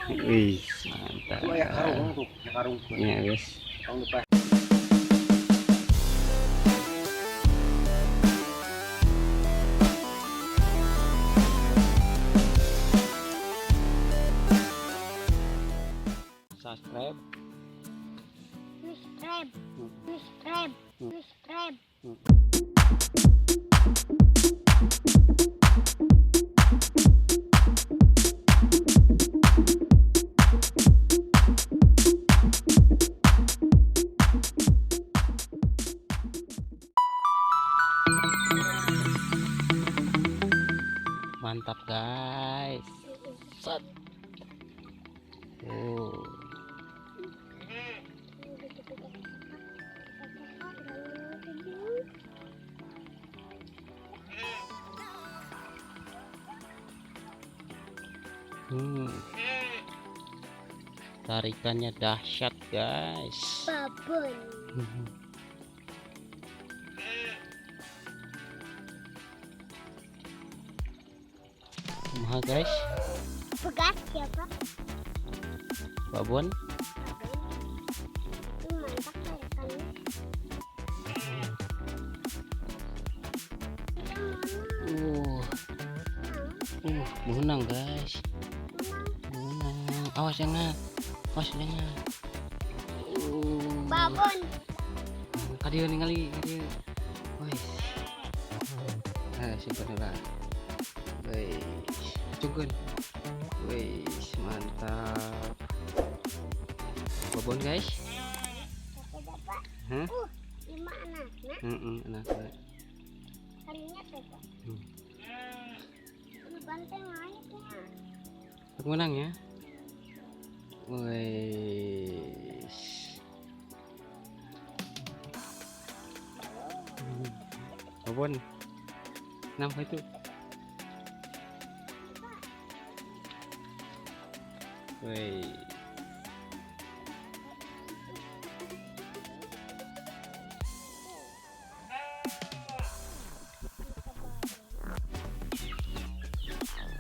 Wih, mantap. Ya guys. Subscribe. Mantap guys. Set. Tarikannya dahsyat guys. Babon. Mahal guys. Bekas siapa? Babon. Itu mantap tarikannya. Menang guys. Menang. Awas jangan. Awas jangan. Babon. Kadio ningali, kadio. Wih. Simpan lah. Wih. Cungkun. Wih, mantap. Babon guys. Bapak. Hah? 5 anak. Anak. Kalinya tuh. Ini banteng naiknya. Menang ya. Wih. Babon. Nampak itu. Wih.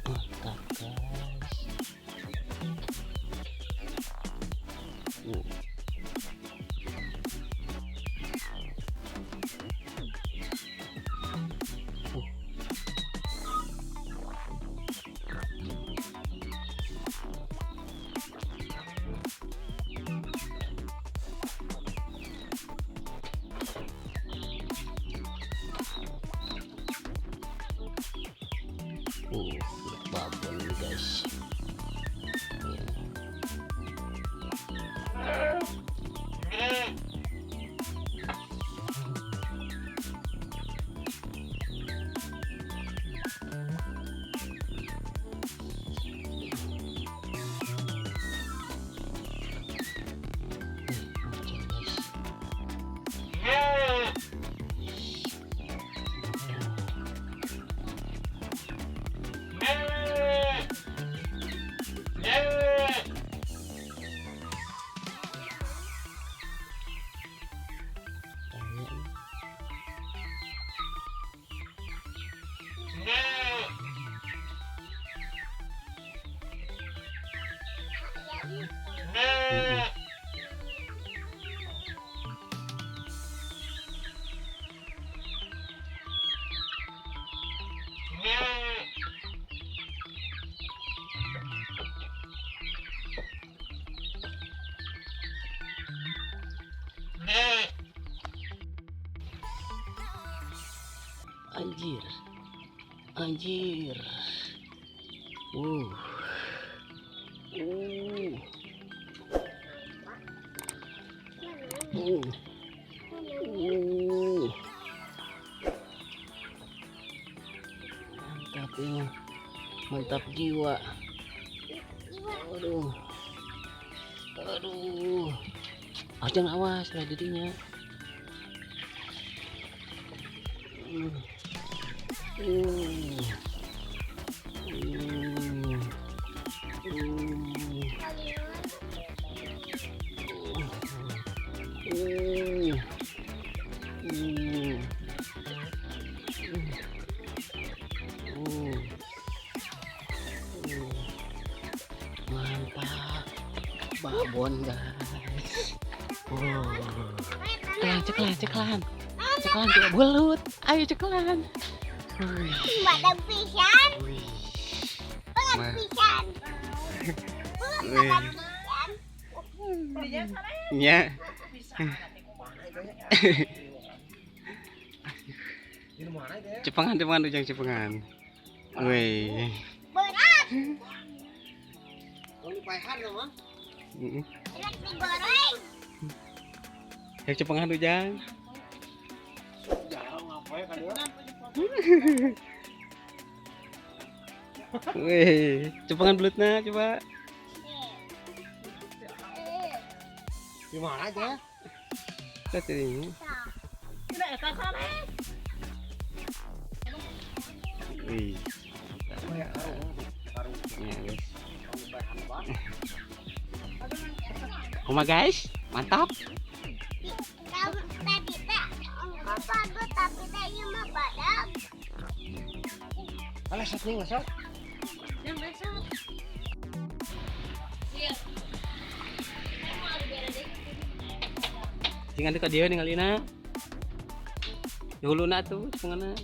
Mantap guys. Babon guys. Anjir. Anjir. Mantap ya. Mantap jiwa. Aduh. Aduh. Jangan awas lah dirinya. mantap babon guys. Ceklan coba belut, ayo ceklan. Badan pisan. Wih. Badan pisan. Badan pisan. Ya. Cepengan ujang cepengan. Wih. Berat. Lupahan dong, Enak digoreng. Yang cepengan ujang. jarang ngapain kan dia. Wih, cepengan belutnya coba. Gimana aja? Lihat ini. Wih. Ya, guys. Kuma guys, mantap. Tadi tak bagus tapi tak cuma badan. Alah sat nih masuk. Jangan dekat dia ninggalina. Dulu na tuh, cepengan.